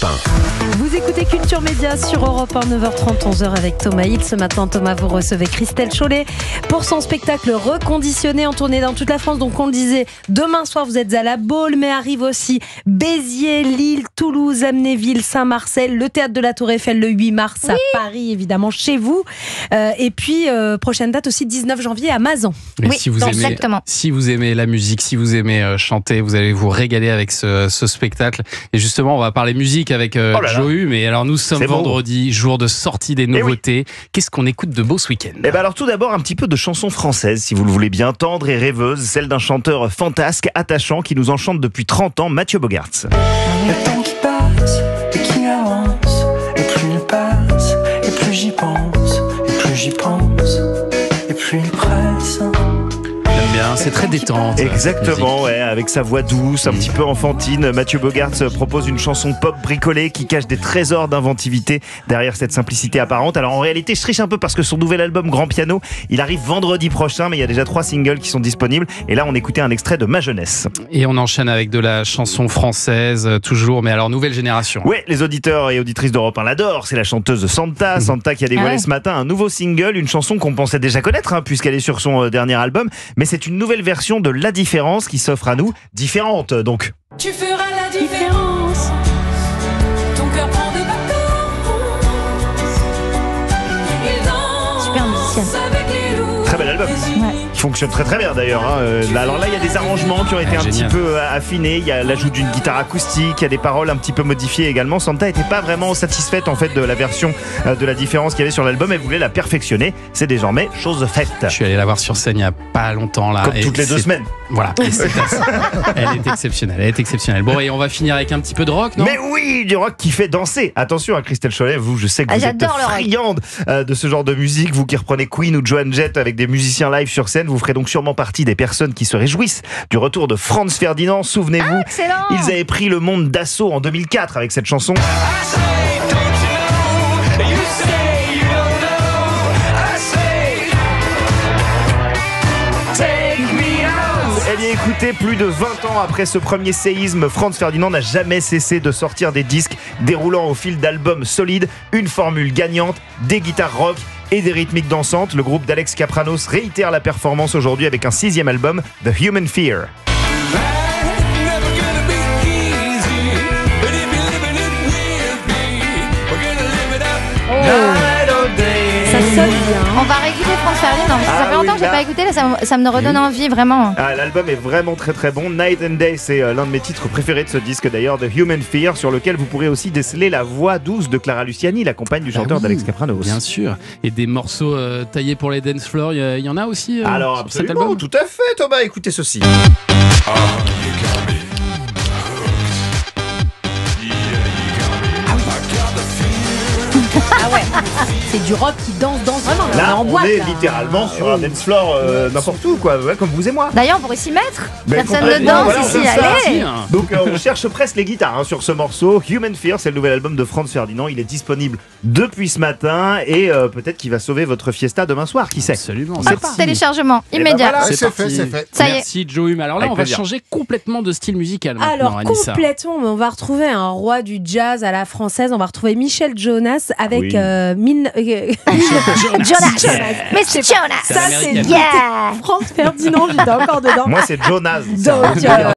Europe 1. Vous écoutez Culture Média sur Europe 1, 9h30, 11h avec Thomas Hill. Ce matin, Thomas, vous recevez Christelle Chollet pour son spectacle Reconditionné en tournée dans toute la France. Donc, on le disait, demain soir, vous êtes à la Baule, mais arrive aussi Béziers, Lille, Toulouse, Amnéville, Saint-Marcel, le Théâtre de la Tour Eiffel le 8 mars à Paris, évidemment, chez vous. Et puis, prochaine date aussi, 19 janvier à Mazan. Oui, si vous aimez la musique, si vous aimez chanter, vous allez vous régaler avec ce spectacle. Et justement, on va parler musique avec Johu. Mais alors, nous sommes vendredi, jour de sortie des nouveautés. Qu'est-ce qu'on écoute de beau ce week-end ? Alors tout d'abord, un petit peu de chansons françaises, si vous le voulez bien, tendre et rêveuse, celle d'un chanteur fantasque, attachant, qui nous enchante depuis 30 ans, Mathieu Bogarts. Le temps qui passe et qui avance, et plus il passe, et plus j'y pense, et plus j'y pense, et plus il presse. J'aime bien, c'est très détente. Exactement, ouais, avec sa voix douce, un petit peu enfantine, Mathieu Bogarts propose une chanson pop bricolée qui cache des trésors d'inventivité derrière cette simplicité apparente. Alors en réalité, je triche un peu parce que son nouvel album Grand Piano, il arrive vendredi prochain, mais il y a déjà 3 singles qui sont disponibles. Et là, on écoutait un extrait de Ma Jeunesse. Et on enchaîne avec de la chanson française, toujours, mais alors nouvelle génération. Ouais, les auditeurs et auditrices d'Europe 1 l'adorent. C'est la chanteuse Santa qui a dévoilé ce matin un nouveau single, une chanson qu'on pensait déjà connaître, puisqu'elle est sur son dernier album. Mais c'est une nouvelle version de La Différence qui s'offre à nous, différente donc. Tu feras la différence. Ton cœur prend des vacances. Il danse. Super musicienne. Avec les loups. Très bel album. Qui fonctionne très très bien d'ailleurs. Alors là, il y a des arrangements qui ont été un petit peu affinés. Il y a l'ajout d'une guitare acoustique, il y a des paroles un petit peu modifiées également. Santa n'était pas vraiment satisfaite en fait de la version de La Différence qu'il y avait sur l'album. Elle voulait la perfectionner. C'est désormais chose faite. Je suis allé la voir sur scène il n'y a pas longtemps là. Comme toutes les 2 semaines. Voilà. Elle est exceptionnelle. Bon, et on va finir avec un petit peu de rock, non ? Mais oui, du rock qui fait danser. Attention à Christelle Chollet, vous, je sais que vous êtes friande de ce genre de musique. Vous qui reprenez Queen ou Joan Jett avec des musiciens live sur scène, vous ferez donc sûrement partie des personnes qui se réjouissent du retour de Franz Ferdinand. Souvenez-vous, ils avaient pris le monde d'assaut en 2004 avec cette chanson. Eh bien écoutez, plus de 20 ans après ce premier séisme, Franz Ferdinand n'a jamais cessé de sortir des disques déroulant au fil d'albums solides, une formule gagnante, des guitares rock et des rythmiques dansantes. Le groupe d'Alex Kapranos réitère la performance aujourd'hui avec un 6e album, The Human Fear. Ça sonne bien. On va réécouter Franz Ferdinand. Ça fait longtemps que j'ai pas écouté, là, ça me redonne envie, vraiment. L'album est vraiment très très bon. Night and Day, c'est l'un de mes titres préférés de ce disque d'ailleurs, The Human Fear, sur lequel vous pourrez aussi déceler la voix douce de Clara Luciani, la compagne du chanteur d'Alex Kapranos. Bien sûr. Et des morceaux taillés pour les dance floors, il y en a aussi alors sur cet absolument, album. tout à fait Thomas, écoutez ceci. Ah ouais, c'est du rock qui danse vraiment. Là, en boîte, on est là. littéralement sur un dance floor n'importe où, quoi, ouais, comme vous et moi. D'ailleurs, on pourrait s'y mettre. Ben, Personne ne complètement, danse voilà, ici, on fait ça. allez. Donc on cherche presque les guitares sur ce morceau. Human Fear, c'est le nouvel album de Franz Ferdinand. Il est disponible depuis ce matin et peut-être qu'il va sauver votre fiesta demain soir, qui sait. Absolument. Hop, téléchargement immédiat. Voilà, C'est c'est parti. fait, c'est fait. Ça y est. Merci Johu. Alors là, Avec on va plaisir. changer complètement de style musical maintenant, Alors Anissa. complètement, mais on va retrouver un roi du jazz à la française. On va retrouver Michel Jonas avec Oui. Jonas. Mr. Jonas. Ça c'est Yeah. Franz Ferdinand, j'étais encore dedans. Moi c'est Jonas. Donc,